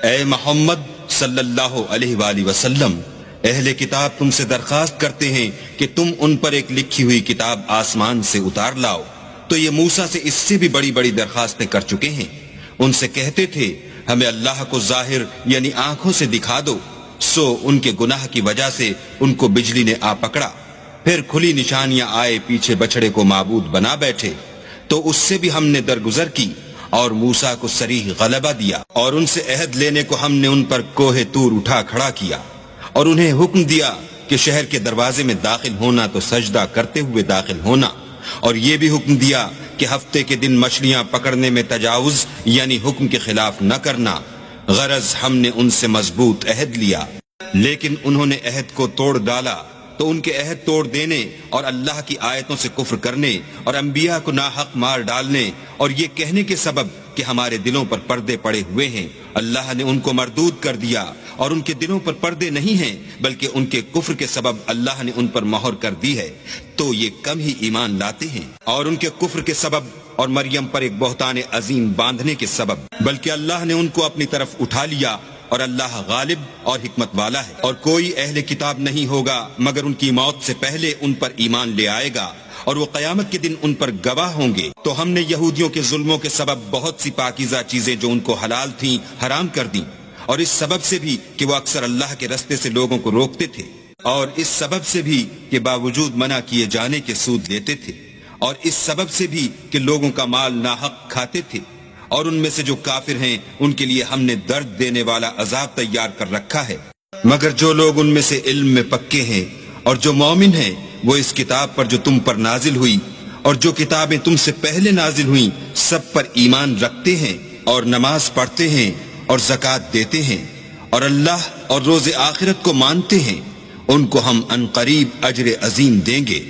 اے محمد صلی اللہ علیہ وآلہ وسلم، اہل کتاب تم سے درخواست کرتے ہیں کہ تم ان پر ایک لکھی ہوئی کتاب آسمان سے اتار لاؤ، تو یہ موسیٰ سے اس سے بھی بڑی بڑی درخواستیں کر چکے ہیں۔ ان سے کہتے تھے ہمیں اللہ کو ظاہر یعنی آنکھوں سے دکھا دو، سو ان کے گناہ کی وجہ سے ان کو بجلی نے آ پکڑا، پھر کھلی نشانیاں آئے، پیچھے بچڑے کو معبود بنا بیٹھے، تو اس سے بھی ہم نے درگزر کی اور موسیٰ کو صریح غلبہ دیا، اور ان سے عہد لینے کو ہم نے ان پر کوہ طور اٹھا کھڑا کیا، اور انہیں حکم دیا کہ شہر کے دروازے میں داخل ہونا تو سجدہ کرتے ہوئے داخل ہونا، اور یہ بھی حکم دیا کہ ہفتے کے دن مچھلیاں پکڑنے میں تجاوز یعنی حکم کے خلاف نہ کرنا، غرض ہم نے ان سے مضبوط عہد لیا، لیکن انہوں نے عہد کو توڑ ڈالا، تو ان کے عہد توڑ دینے اور اللہ کی آیتوں سے کفر کرنے اور انبیاء کو ناحق مار ڈالنے اور یہ کہنے کے سبب کہ ہمارے دلوں پر پردے پڑے ہوئے ہیں، اللہ نے ان کو مردود کر دیا، اور ان کے دلوں پر پردے نہیں ہیں بلکہ ان کے کفر کے سبب اللہ نے ان پر مہر کر دی ہے، تو یہ کم ہی ایمان لاتے ہیں، اور ان کے کفر کے سبب اور مریم پر ایک بہتان عظیم باندھنے کے سبب بلکہ اللہ نے ان کو اپنی طرف اٹھا لیا، اور اللہ غالب اور حکمت والا ہے، اور کوئی اہل کتاب نہیں ہوگا مگر ان کی موت سے پہلے ان پر ایمان لے آئے گا، اور وہ قیامت کے دن ان پر گواہ ہوں گے۔ تو ہم نے یہودیوں کے ظلموں کے سبب بہت سی پاکیزہ چیزیں جو ان کو حلال تھیں حرام کر دیں، اور اس سبب سے بھی کہ وہ اکثر اللہ کے رستے سے لوگوں کو روکتے تھے، اور اس سبب سے بھی کہ باوجود منع کیے جانے کے سود لیتے تھے، اور اس سبب سے بھی کہ لوگوں کا مال ناحق کھاتے تھے، اور ان میں سے جو کافر ہیں ان کے لیے ہم نے درد دینے والا عذاب تیار کر رکھا ہے۔ مگر جو لوگ ان میں سے علم میں پکے ہیں اور جو مومن ہیں، وہ اس کتاب پر جو تم پر نازل ہوئی اور جو کتابیں تم سے پہلے نازل ہوئیں سب پر ایمان رکھتے ہیں، اور نماز پڑھتے ہیں اور زکوٰۃ دیتے ہیں، اور اللہ اور روز آخرت کو مانتے ہیں، ان کو ہم عنقریب اجر عظیم دیں گے۔